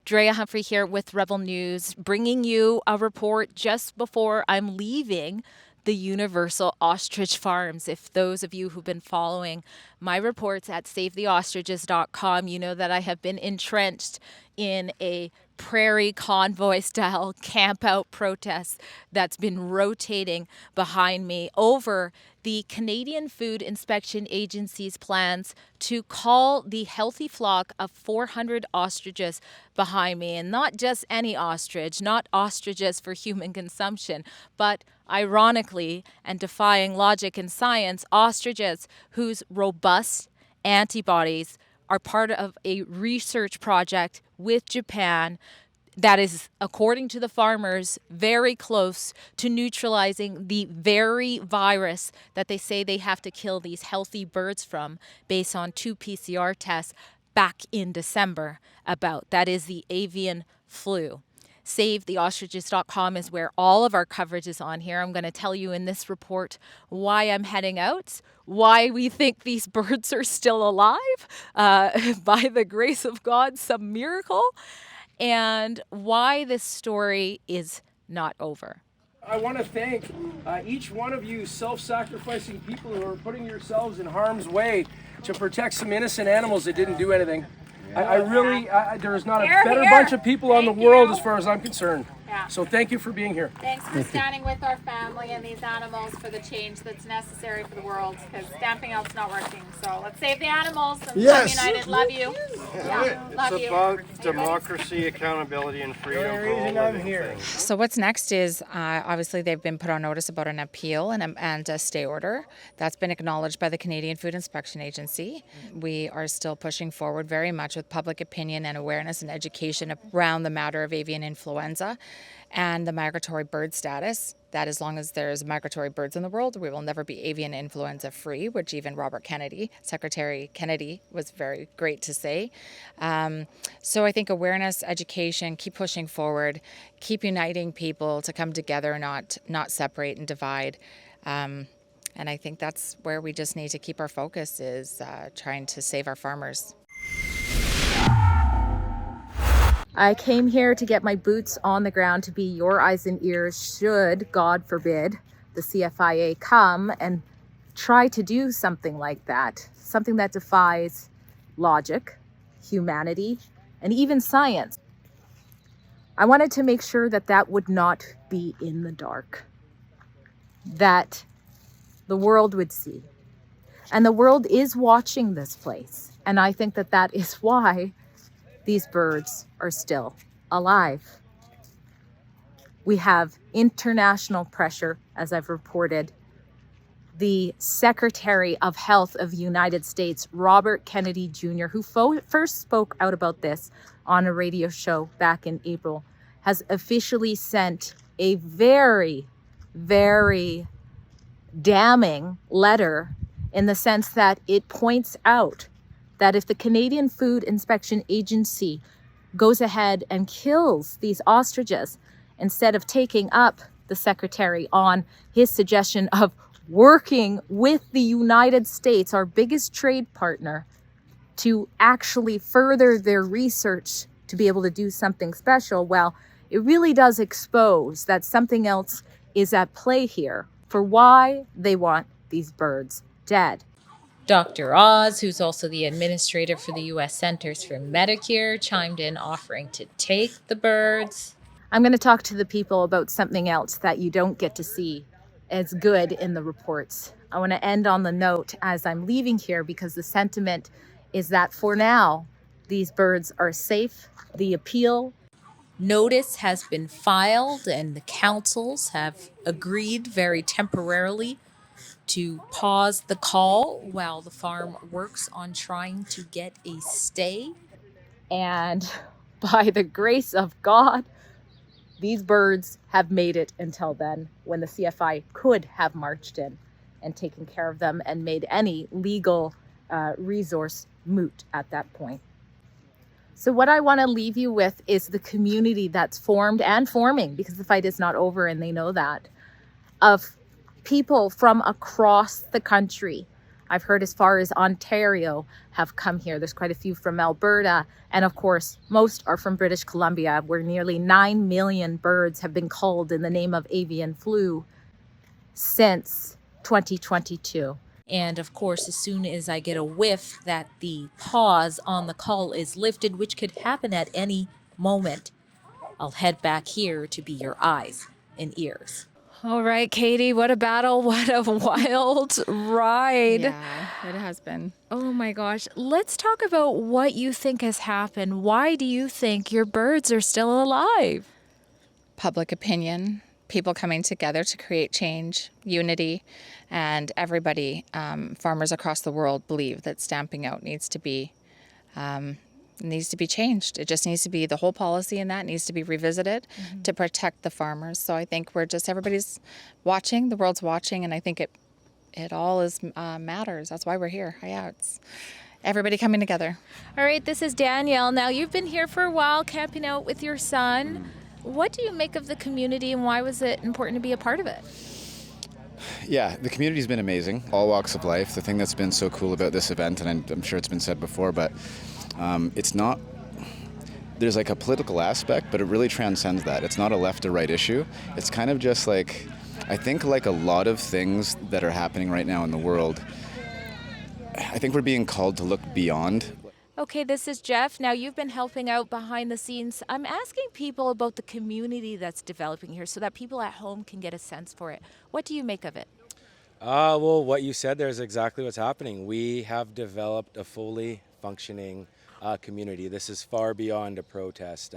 Drea Humphrey here with Rebel News, bringing you a report just before I'm leaving the Universal Ostrich Farms. If those of you who've been following my reports at SaveTheOstriches.com, you know that I have been entrenched in a prairie convoy style camp out protest that's been rotating behind me over the Canadian Food Inspection Agency's plans to cull the healthy flock of 400 ostriches behind me. And not just any ostrich, not ostriches for human consumption, but ironically and defying logic and science, ostriches whose robust antibodies are part of a research project with Japan that is, according to the farmers, very close to neutralizing the very virus that they say they have to kill these healthy birds from based on 2 PCR tests back in December about. That is the avian flu. SaveTheOstriches.com is where all of our coverage is on here. I'm going to tell you in this report why I'm heading out, why we think these birds are still alive by the grace of God, some miracle, and why this story is not over. I want to thank each one of you self-sacrificing people who are putting yourselves in harm's way to protect some innocent animals that didn't do anything. I really, there is not a better bunch of people on the world as far as I'm concerned. Yeah. So thank you for being here. Thanks for standing with our family and these animals for the change that's necessary for the world, because stamping out's not working. So let's save the animals and Yes. Team United. Love you. Yeah, love It's you. about democracy, accountability, and freedom. The only for all reason I'm living here. things. So what's next is obviously they've been put on notice about an appeal and a stay order. That's been acknowledged by the Canadian Food Inspection Agency. We are still pushing forward very much with public opinion and awareness and education around the matter of avian influenza and the migratory bird status, that as long as there's migratory birds in the world, we will never be avian influenza free, which even Robert Kennedy, Secretary Kennedy, was very great to say. So I think awareness, education, keep pushing forward, keep uniting people to come together, not separate and divide. And I think that's where we just need to keep our focus, is trying to save our farmers. I came here to get my boots on the ground to be your eyes and ears should, God forbid, the CFIA come and try to do something like that, something that defies logic, humanity, and even science. I wanted to make sure that that would not be in the dark, that the world would see. And the world is watching this place. And I think that that is why these birds are still alive. We have international pressure, as I've reported. The Secretary of Health of the United States, Robert Kennedy Jr., who first spoke out about this on a radio show back in April, has officially sent a very, very damning letter, in the sense that it points out that if the Canadian Food Inspection Agency goes ahead and kills these ostriches, instead of taking up the secretary on his suggestion of working with the United States, our biggest trade partner, to actually further their research to be able to do something special, well, it really does expose that something else is at play here for why they want these birds dead. Dr. Oz, who's also the administrator for the U.S. Centers for Medicare, chimed in offering to take the birds. I'm going to talk to the people about something else that you don't get to see as good in the reports. I want to end on the note as I'm leaving here, because the sentiment is that for now, these birds are safe. The appeal notice has been filed and the councils have agreed very temporarily to pause the call while the farm works on trying to get a stay. And by the grace of God, these birds have made it until then, when the CFI could have marched in and taken care of them and made any legal resource moot at that point. So what I want to leave you with is the community that's formed and forming, because the fight is not over and they know that, of people from across the country, I've heard as far as Ontario have come here. There's quite a few from Alberta. And of course, most are from British Columbia, where nearly 9 million birds have been culled in the name of avian flu since 2022. And of course, as soon as I get a whiff that the pause on the cull is lifted, which could happen at any moment, I'll head back here to be your eyes and ears. All right, Katie, what a battle. What a wild ride. Yeah, it has been. Oh my gosh. Let's talk about what you think has happened. Why do you think your birds are still alive? Public opinion, people coming together to create change, unity, and everybody, farmers across the world, believe that stamping out needs to be changed. It just needs to be, the whole policy in that needs to be revisited to protect the farmers. So I think everybody's watching, the world's watching, and I think it all is matters. That's why we're here. Yeah, it's everybody coming together. All right, this is Danielle. Now, you've been here for a while, camping out with your son. What do you make of the community, and why was it important to be a part of it? Yeah, the community's been amazing, all walks of life. The thing that's been so cool about this event, and I'm sure it's been said before, but it's not, there's like a political aspect, but it really transcends that. It's not a left or right issue. It's kind of just like, I think like a lot of things that are happening right now in the world, I think we're being called to look beyond. Okay, this is Jeff. Now, you've been helping out behind the scenes. I'm asking people about the community that's developing here so that people at home can get a sense for it. What do you make of it? Well, what you said there is exactly what's happening. We have developed a fully functioning community. This is far beyond a protest.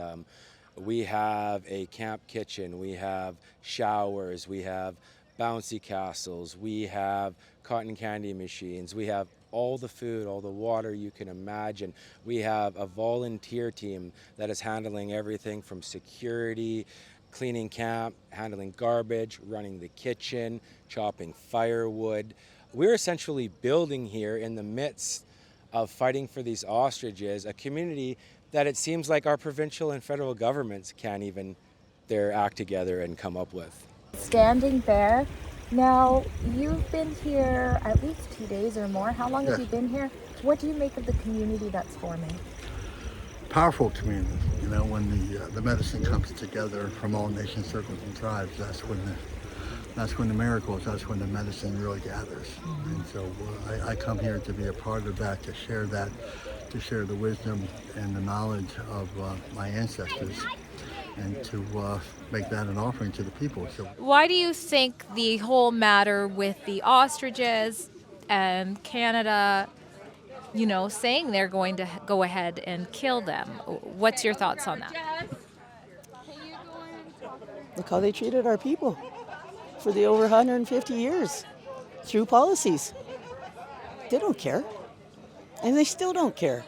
We have a camp kitchen, we have showers, we have bouncy castles, we have cotton candy machines, we have all the food, all the water you can imagine. We have a volunteer team that is handling everything from security, cleaning camp, handling garbage, running the kitchen, chopping firewood. We're essentially building here in the midst of fighting for these ostriches, a community that it seems like our provincial and federal governments can't even their act together and come up with. Standing there. Now, you've been here at least 2 days or more. How long have you been here? What do you make of the community that's forming? Powerful community. You know, when the medicine comes together from all nations, circles, and tribes, that's when the miracles, that's when the medicine really gathers. And so I come here to be a part of that, to share the wisdom and the knowledge of my ancestors, and to make that an offering to the people. So, why do you think the whole matter with the ostriches and Canada, saying they're going to go ahead and kill them? What's your thoughts on that? Look how they treated our people for the over 150 years through policies. They don't care. And they still don't care.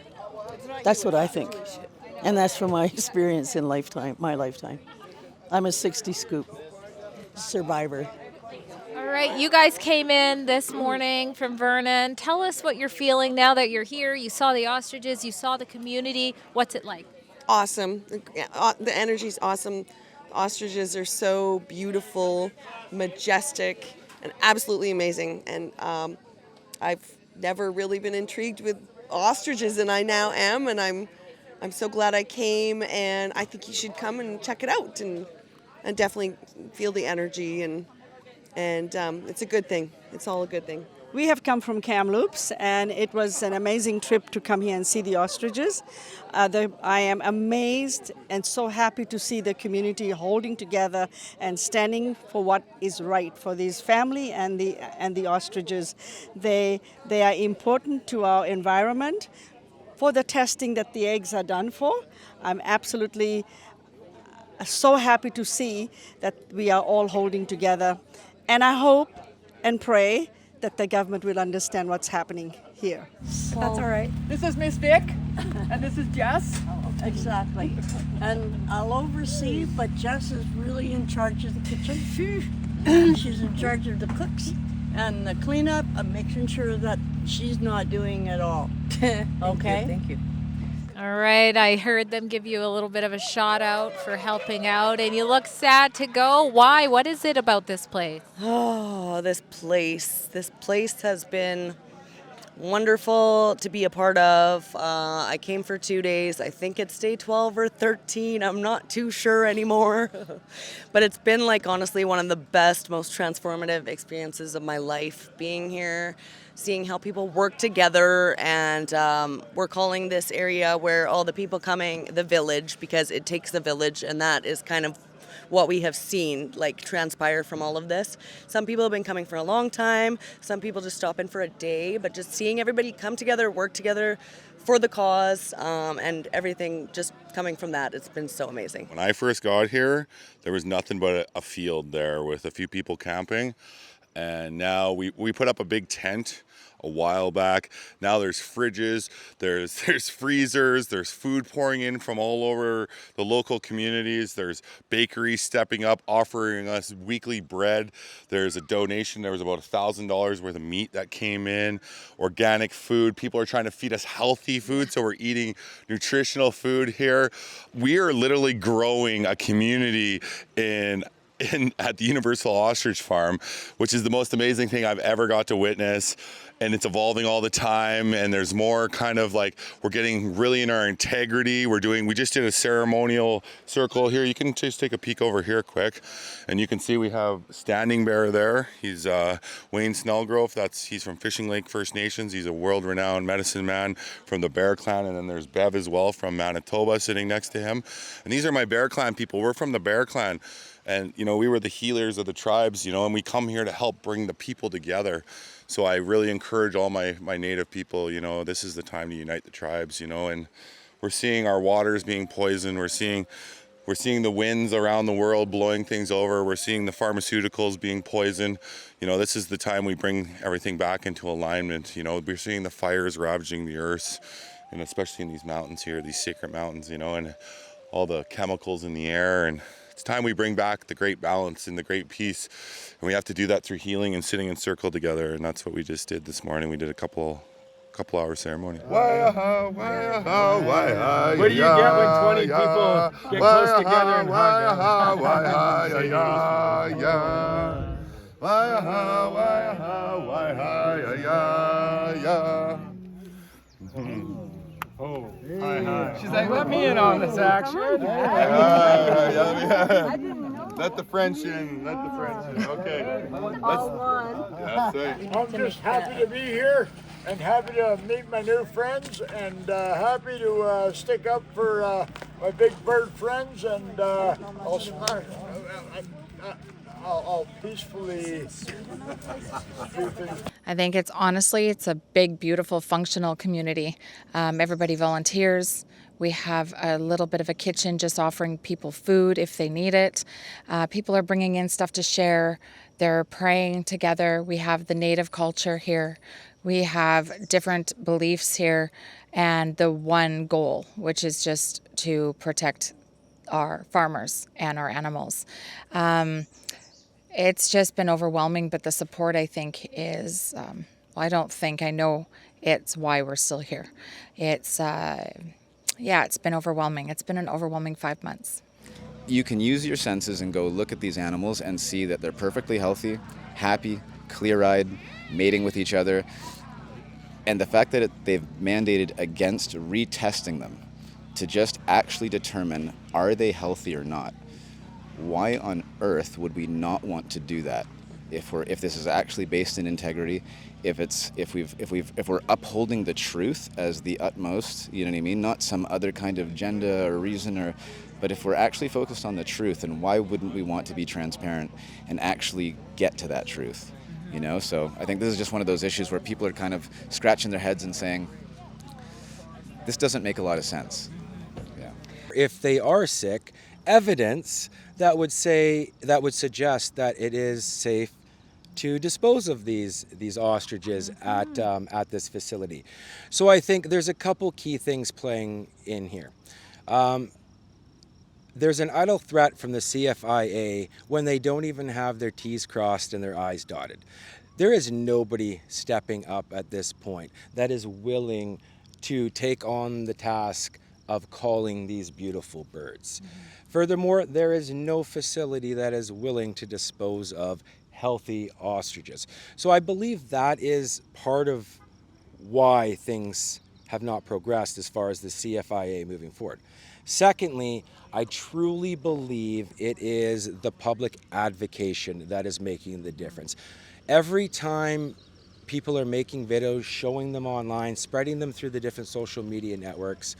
That's what I think. And that's from my experience in my lifetime. I'm a 60 scoop survivor. All right, you guys came in this morning from Vernon. Tell us what you're feeling now that you're here. You saw the ostriches, you saw the community. What's it like? Awesome. The energy's awesome. Ostriches are so beautiful, majestic, and absolutely amazing. And I've never really been intrigued with ostriches, and I now am, and I'm so glad I came, and I think you should come and check it out and definitely feel the energy, and it's a good thing. It's all a good thing. We have come from Kamloops, and it was an amazing trip to come here and see the ostriches. I am amazed and so happy to see the community holding together and standing for what is right for this family and the ostriches. They are important to our environment for the testing that the eggs are done for. I'm absolutely so happy to see that we are all holding together. And I hope and pray that the government will understand what's happening here. That's all right. This is Miss Vic, and this is Jess. Exactly. And I'll oversee, but Jess is really in charge of the kitchen. She's in charge of the cooks and the cleanup. I'm making sure that she's not doing it all. Okay? Thank you. All right, I heard them give you a little bit of a shout out for helping out, and you look sad to go. Why? What is it about this place? Oh, this place. This place has been wonderful to be a part of. I came for 2 days. I think it's day 12 or 13. I'm not too sure anymore. But it's been like honestly one of the best, most transformative experiences of my life being here, seeing how people work together. And we're calling this area where all the people coming the village, because it takes a village, and that is kind of what we have seen like transpire from all of this. Some people have been coming for a long time, some people just stop in for a day, but just seeing everybody come together, work together for the cause, and everything just coming from that, it's been so amazing. When I first got here, there was nothing but a field there with a few people camping, and now we put up a big tent a while back. Now there's fridges, there's freezers, there's food pouring in from all over the local communities. There's bakeries stepping up, offering us weekly bread. There's a donation. There was about $1,000 worth of meat that came in, organic food. People are trying to feed us healthy food, so we're eating nutritional food here. We are literally growing a community at the Universal Ostrich Farm, which is the most amazing thing I've ever got to witness. And it's evolving all the time, and there's more kind of like, we're getting really in our integrity. We just did a ceremonial circle here. You can just take a peek over here quick, and you can see we have Standing Bear there. He's Wayne Snellgrove. He's from Fishing Lake First Nations. He's a world-renowned medicine man from the Bear Clan, and then there's Bev as well from Manitoba sitting next to him. And these are my Bear Clan people. We're from the Bear Clan. And, we were the healers of the tribes, and we come here to help bring the people together. So I really encourage all my native people, this is the time to unite the tribes, and we're seeing our waters being poisoned. We're seeing the winds around the world blowing things over. We're seeing the pharmaceuticals being poisoned. This is the time we bring everything back into alignment. We're seeing the fires ravaging the earth, and especially in these mountains here, these sacred mountains, and all the chemicals in the air. And it's time we bring back the great balance and the great peace. And we have to do that through healing and sitting in circle together. And that's what we just did this morning. We did a couple hour ceremony. What do you get when 20 people get close together and hug? Oh, hi. She's like, let me in on this action. Let the French in. Okay. That's it. I'm just happy to be here and happy to meet my new friends and happy to stick up for my big bird friends, and I'll peacefully do things. I think it's a big, beautiful, functional community. Everybody volunteers. We have a little bit of a kitchen just offering people food if they need it. People are bringing in stuff to share. They're praying together. We have the native culture here. We have different beliefs here, and the one goal, which is just to protect our farmers and our animals. It's just been overwhelming, but the support, I think, is, I know it's why we're still here. It's been overwhelming. It's been an overwhelming 5 months. You can use your senses and go look at these animals and see that they're perfectly healthy, happy, clear-eyed, mating with each other. And the fact that they've mandated against retesting them to just actually determine, are they healthy or not? Why on earth would we not want to do that if this is actually based in integrity, if we're upholding the truth as the utmost, you know what I mean, not some other kind of agenda or reason, but if we're actually focused on the truth, then why wouldn't we want to be transparent and actually get to that truth? So I think this is just one of those issues where people are kind of scratching their heads and saying, this doesn't make a lot of sense. Yeah. If they are sick, evidence that would suggest that it is safe to dispose of these ostriches at this facility. So I think there's a couple key things playing in here. There's an idle threat from the CFIA when they don't even have their T's crossed and their I's dotted. There is nobody stepping up at this point that is willing to take on the task of calling these beautiful birds. Furthermore, there is no facility that is willing to dispose of healthy ostriches. So I believe that is part of why things have not progressed as far as the CFIA moving forward. Secondly, I truly believe it is the public advocation that is making the difference. Every time people are making videos, showing them online, spreading them through the different social media networks,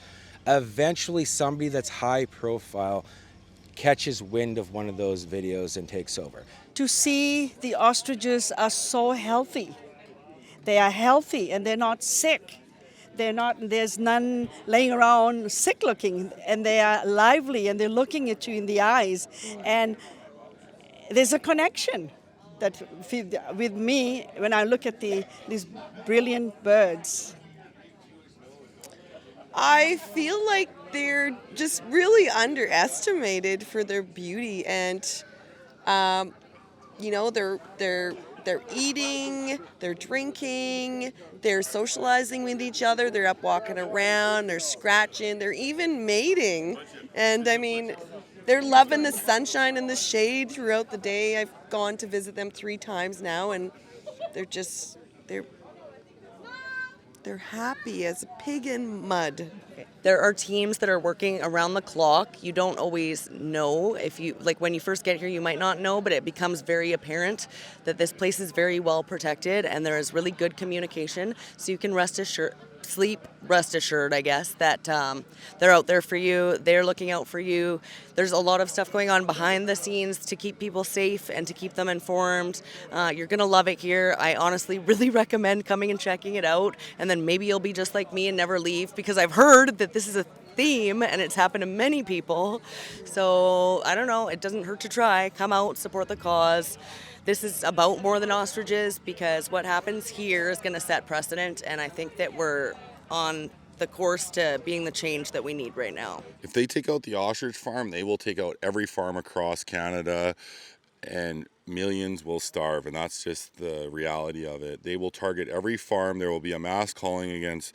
eventually somebody that's high profile catches wind of one of those videos and takes over. To see the ostriches are so healthy. They are healthy and they're not sick. There's none laying around sick looking, and they are lively and they're looking at you in the eyes. And there's a connection that with me when I look at these brilliant birds. I feel like they're just really underestimated for their beauty, and you know, they're eating, they're drinking, they're socializing with each other, they're up walking around, they're scratching, they're even mating. And I mean, they're loving the sunshine and the shade throughout the day. I've gone to visit them 3 times now, and they're happy as a pig in mud. There are teams that are working around the clock. You don't always know if you, like when you first get here, you might not know, but it becomes very apparent that this place is very well protected and there is really good communication. So you can rest assured, I guess, that they're out there for you. They're looking out for you. There's a lot of stuff going on behind the scenes to keep people safe and to keep them informed. You're going to love it here. I honestly really recommend coming and checking it out. And then maybe you'll be just like me and never leave, because I've heard that this is a theme and it's happened to many people. So I don't know. It doesn't hurt to try. Come out, support the cause. This is about more than ostriches, because what happens here is going to set precedent, and I think that we're on the course to being the change that we need right now. If they take out the ostrich farm, they will take out every farm across Canada, and millions will starve, and that's just the reality of it. They will target every farm. There will be a mass calling against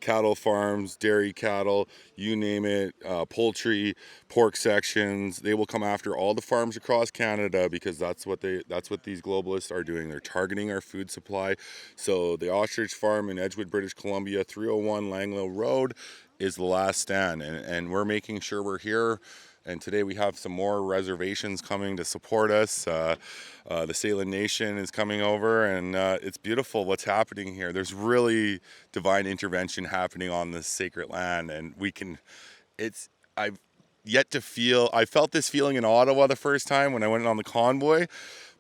cattle farms, dairy cattle, you name it, poultry, pork sections. They will come after all the farms across Canada, because that's what these globalists are doing. They're targeting our food supply. So the ostrich farm in Edgewood, British Columbia, 301 Langlow Road is the last stand, and we're making sure we're here. And today we have some more reservations coming to support us. The Salin Nation is coming over, and it's beautiful what's happening here. There's really divine intervention happening on this sacred land, and I've yet to feel, I felt this feeling in Ottawa the first time when I went on the convoy,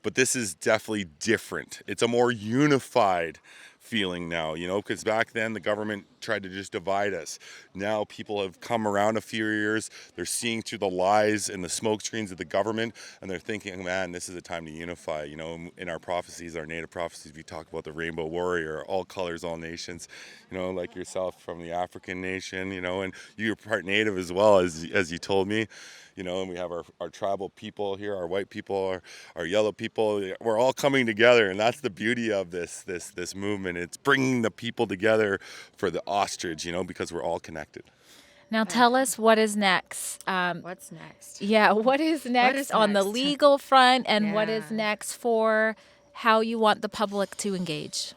but this is definitely different. It's a more unified feeling now, you know, because back then the government tried to just divide us. Now people have come around a few years, they're seeing through the lies and the smoke screens of the government, and they're thinking, man, this is a time to unify. You know, in our prophecies, our native prophecies, we talk about the rainbow warrior, all colors, all nations, you know, like yourself from the African nation, you know, and you're part native as well, as you told me. You know, and we have our tribal people here, our white people, our yellow people. We're all coming together, and that's the beauty of this movement. It's bringing the people together for the ostrich, you know, because we're all connected. Now tell us what is next. What's next? Yeah, what is next on the legal front, and what is next for how you want the public to engage?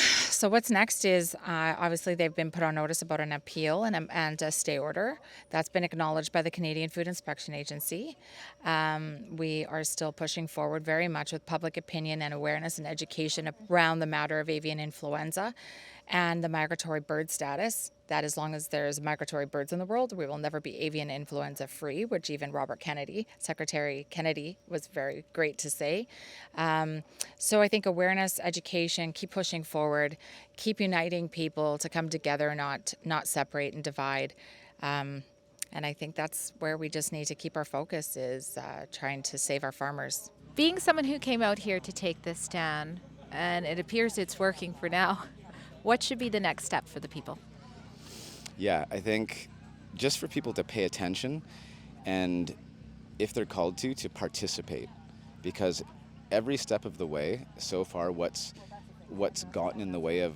So what's next is obviously they've been put on notice about an appeal and a stay order. That's been acknowledged by the Canadian Food Inspection Agency. We are still pushing forward very much with public opinion and awareness and education around the matter of avian influenza and the migratory bird status, that as long as there's migratory birds in the world, we will never be avian influenza free, which even Secretary Kennedy was very great to say. So I think awareness, education, keep pushing forward, keep uniting people to come together, not separate and divide. And I think that's where we just need to keep our focus, is trying to save our farmers. Being someone who came out here to take this stand, and it appears it's working for now, what should be the next step for the people? Yeah, I think just for people to pay attention, and if they're called to participate, because every step of the way so far, what's gotten in the way of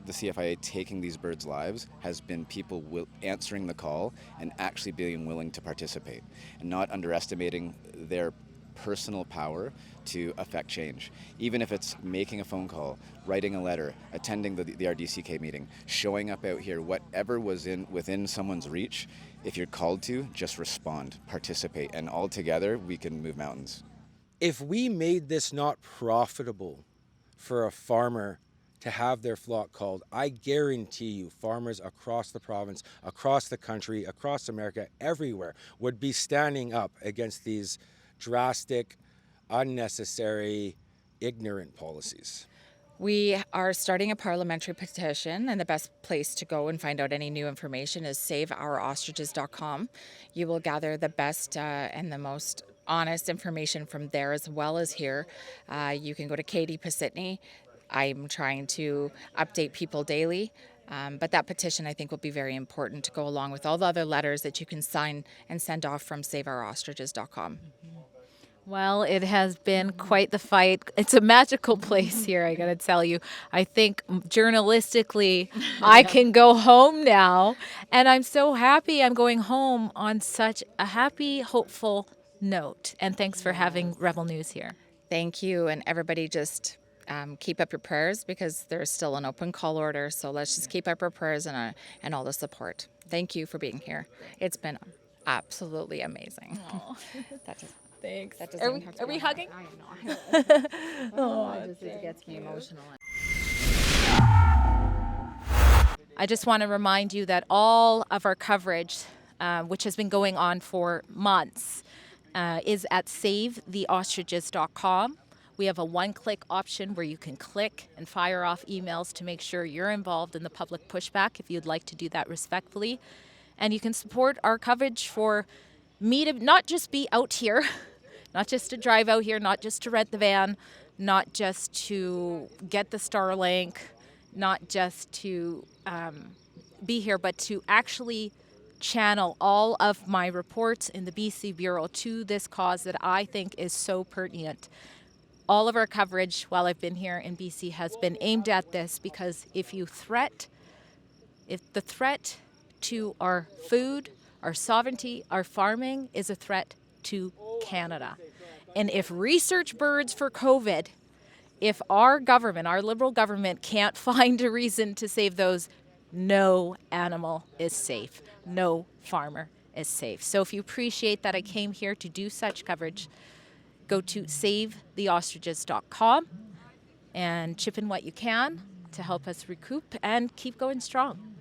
the CFIA taking these birds' lives has been people answering the call and actually being willing to participate, and not underestimating their personal power to affect change. Even if it's making a phone call, writing a letter, attending the RDCK meeting, showing up out here, whatever was within someone's reach, if you're called to, just respond, participate, and all together we can move mountains. If we made this not profitable for a farmer to have their flock culled, I guarantee you farmers across the province, across the country, across America, everywhere would be standing up against these drastic, unnecessary, ignorant policies. We are starting a parliamentary petition, and the best place to go and find out any new information is saveourostriches.com. You will gather the best and the most honest information from there as well as here. You can go to Katie Pasitney. I'm trying to update people daily, but that petition I think will be very important to go along with all the other letters that you can sign and send off from saveourostriches.com. Well, it has been quite the fight. It's a magical place here, I gotta tell you. I think journalistically, I can go home now. And I'm so happy I'm going home on such a happy, hopeful note. And thanks for having Rebel News here. Thank you. And everybody just keep up your prayers because there's still an open call order. So let's just keep up our prayers and all the support. Thank you for being here. It's been absolutely amazing. Thanks. That Are we hugging? I know. It gets me emotional. I just want to remind you that all of our coverage, which has been going on for months, is at savetheostriches.com. We have a one-click option where you can click and fire off emails to make sure you're involved in the public pushback if you'd like to do that respectfully. And you can support our coverage for me to not just be out here, not just to drive out here, not just to rent the van, not just to get the Starlink, not just to be here, but to actually channel all of my reports in the BC Bureau to this cause that I think is so pertinent. All of our coverage while I've been here in BC has been aimed at this because if the threat to our food, our sovereignty, our farming is a threat to Canada. And if research birds for COVID, if our government, our Liberal government can't find a reason to save those, no animal is safe. No farmer is safe. So if you appreciate that I came here to do such coverage, go to savetheostriches.com and chip in what you can to help us recoup and keep going strong.